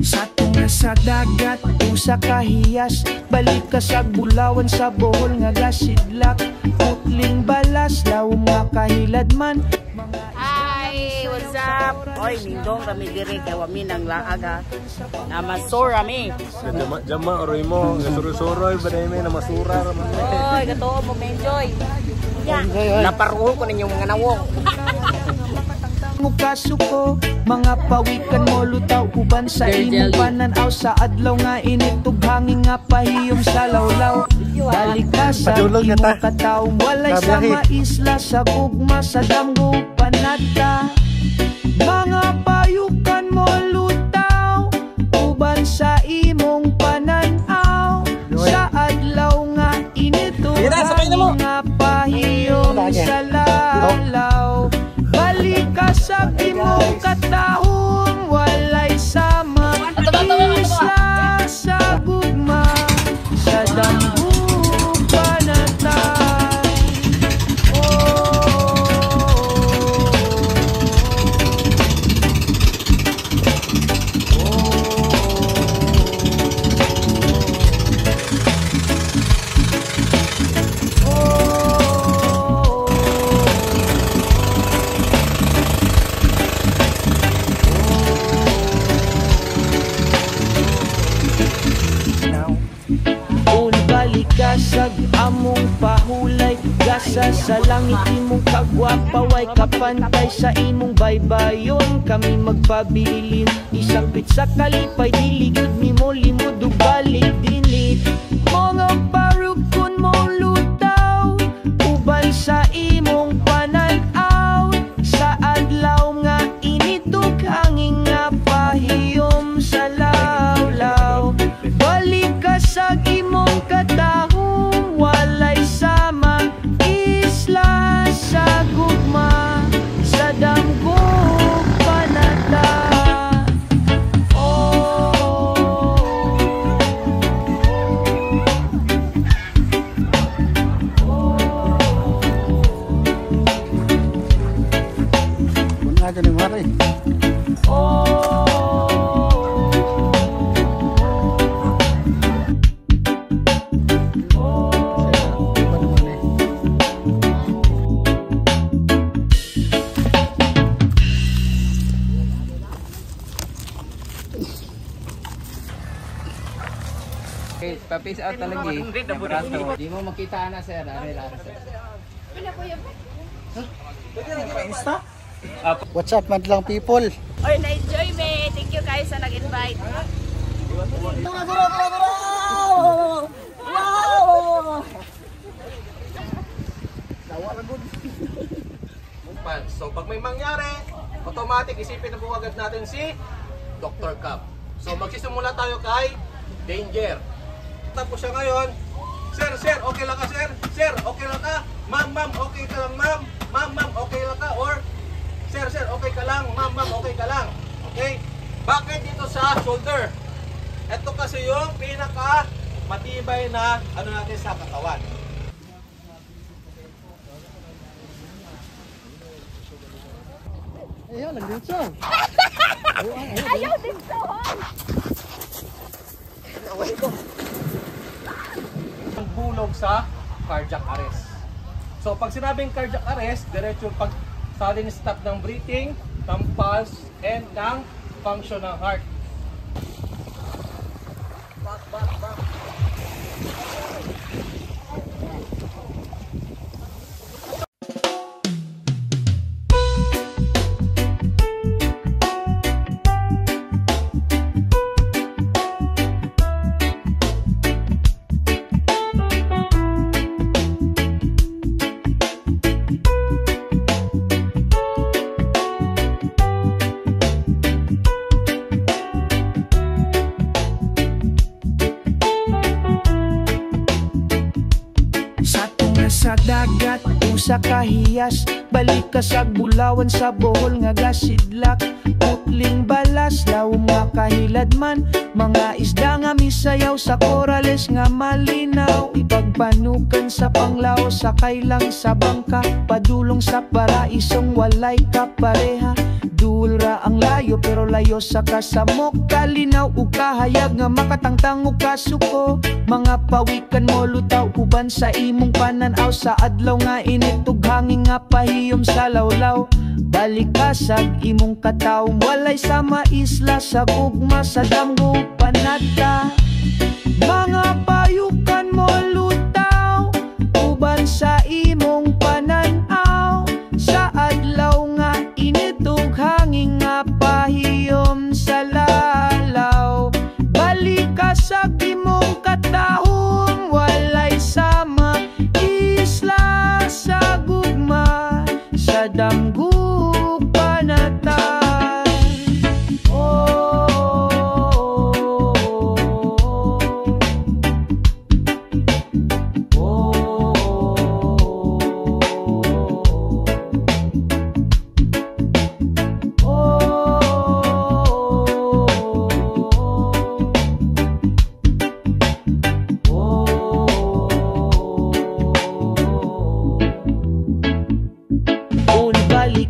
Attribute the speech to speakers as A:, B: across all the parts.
A: Sa tunga sa dagat, usa kahiyas, balik ka sa bulawan sa Bohol nga gasidlak. Putling balas, law nga kahilad man.
B: Hi, what's up? Oy, Mindong kami dire kay wami nang laaga. Namasura mi.
C: Jama oroy mo, gasuro-suroy baday may namasura raman.
B: Oy, gato mo enjoy. Ya, naparuho ko ninyong mga nawong.
A: Kasuko, mga pawikan mo lutaw uban sa imong pananaw sa adlaw nga init ug hangin nga pahiyom sa lawlaw. Balik ka sa imong kataw, walay sa maisla sa gugma sa damgo panata. Mga payukan mo lutaw uban sa imong pananaw sa adlaw nga init ug hangin nga pahiyom sa lawlaw. Balik ka sa imong katahong, walay sama isla sa gugma sa dambuong panatay. Kasag among pahulay, gasa sa langit imong kagwapaway, kapantay sa imong baybayon kami magpabilin. Isang pitsa kalipay, diligid mi mo limod ug balik dinit. Mga parukon mo lutaw uban sa imong pananaw sa adlaw nga init ug hangin nga pahiyom sa lawlaw. Balik ka sa imong katahong, walay sama isla sa gugma sa damgong panata.
C: Bunaga ni Mari.
D: Pa-face out talaga eh. Di mo makita na sir. Sir.
C: What's up madlang people?
B: Oy, na-enjoy me. Thank you guys sa nag-invite.
E: So pag may mangyari, automatic isipin na buwagad natin si Dr. Cap. So magsisimula tayo kay Danger. Tapos siya ngayon, sir, okay lang ka sir? Sir, okay lang ka? Ma'am, okay ka lang ma'am? Ma'am, okay lang ka? Or, sir, okay ka lang? Ma'am, okay ka lang? Okay? Bakit dito sa shoulder? Ito kasi yung pinaka matibay na ano natin sa katawan.
C: Ayaw, nag-dito.
B: Ayaw din so.
E: Ang bulog sa cardiac arrest. So pag sinabing cardiac arrest, diretso pag sudden stop ng breathing, ng pulse, and ng function ng heart. Back.
A: Sa dagat, usa kahiyas, balik ka sa bulawan sa Bohol nga gasidlak. Putling balas, law nga kahilad man, mga isda nga misayaw sa korales nga malinaw. Ipagpanukan sa panglaw, sakay lang sa bangka, padulong sa paraisong walay kapareha. Dulra ang layo pero layo sa kasamok. Kalinaw ug kahayag nga makatangtang ug kasuko. Mga pawikan mo lutaw uban sa imong pananaw. Sa adlaw nga init ug hangin nga pahiyom sa lawlaw. Balik kasag imong kataw, walay sama isla sa gugma sa damgo panata. Mga payukan mo lutaw uban sa imong pananaw. Sa adlaw nga init ug hangin nga pahiyom sa lalaw. Balik kasag imong katahom, walay sama isla sa gugma sa damgo panata.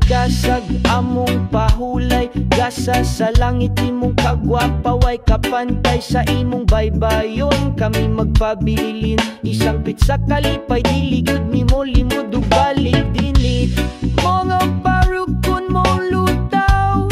A: Kasag among pahulay, gasa sa langit imong kagwapa, way kapantay sa imong baybayon. Kami magpabilin, isang pitsa kalipay, diligod mi mo limod ug balik dinit. Mga parukon mo lutaw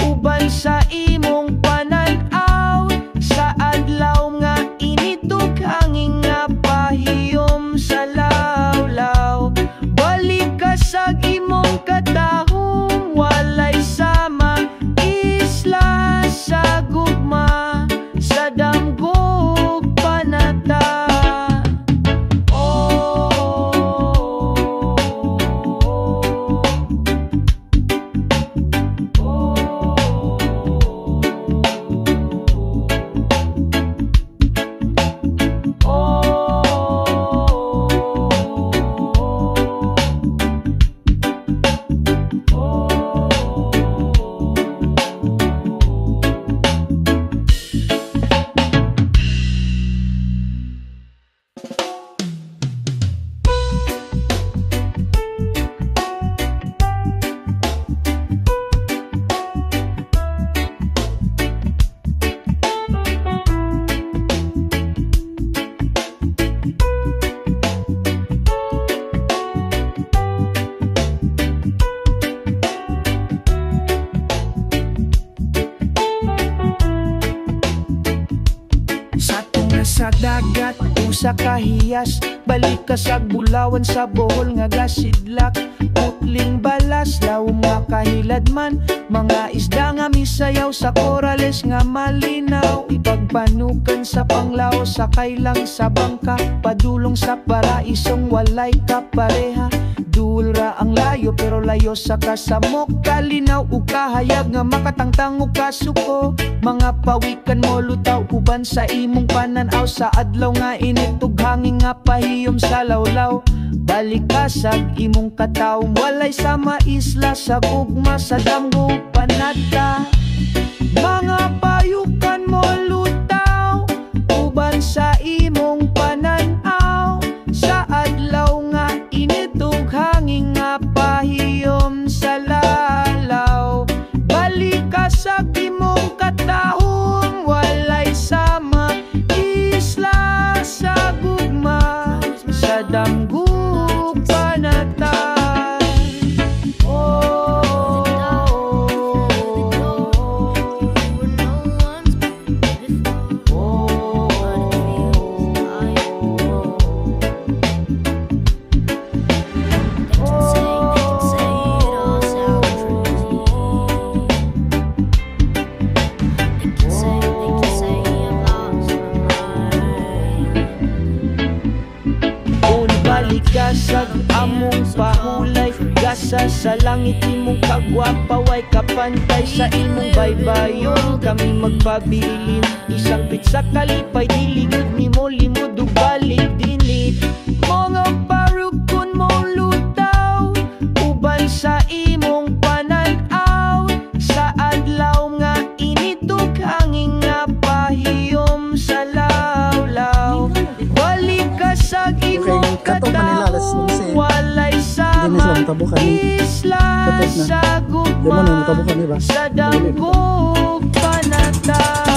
A: uban sa imong pananaw. Sa adlaw nga init ug hangin nga pahiyom sa lawlaw. Balik kasag imong katahom, walay sama isla sa gugma sa damgo panata. Sa dagat, usa kahiyas, balik ka sa bulawan sa Bohol nga gasidlak. Putling balas, lawom nga kahiladman, mga isda nga misayaw sa korales nga malinaw. Ipagpanukan sa Panglao, sakay lang sa bangka, padulong sa paraisong walay kapareha. Dulra ang layo pero layo sa kasamok. Kalinaw ug kahayag nga makatangtang ug kasuko. Mga pawikan mo lutaw uban sa imong pananaw. Sa adlaw nga init ug hangin nga pahiyom sa lawlaw. Balik kasag imong kataw, walay sama isla sa gugma sa damgo panata. Mga payukan mo lutaw uban sa imong pananaw. Sa adlaw nga init ug hangin nga pahiyom sa lalaw. Balik kasag imong katahom, walay sama isla sa gugma sa damgo panata. Kasag among pahulay, gasa sa langit imong kagwapa, way kapantay sa imong baybayon. Kami magpabilin, isang pitsa kalipay, diligod mi mo limod ug balik dinit. Mga parukon mo lutaw uban sa imong pananaw. Sa adlaw nga init ug hangin nga pahiyom sa lawlaw. Balik kasag imong katahom, walay sama
F: ni sila, mutabukan ni. Kapit na. Di mo na, mutabukan ni ba?
A: Sa danggo panata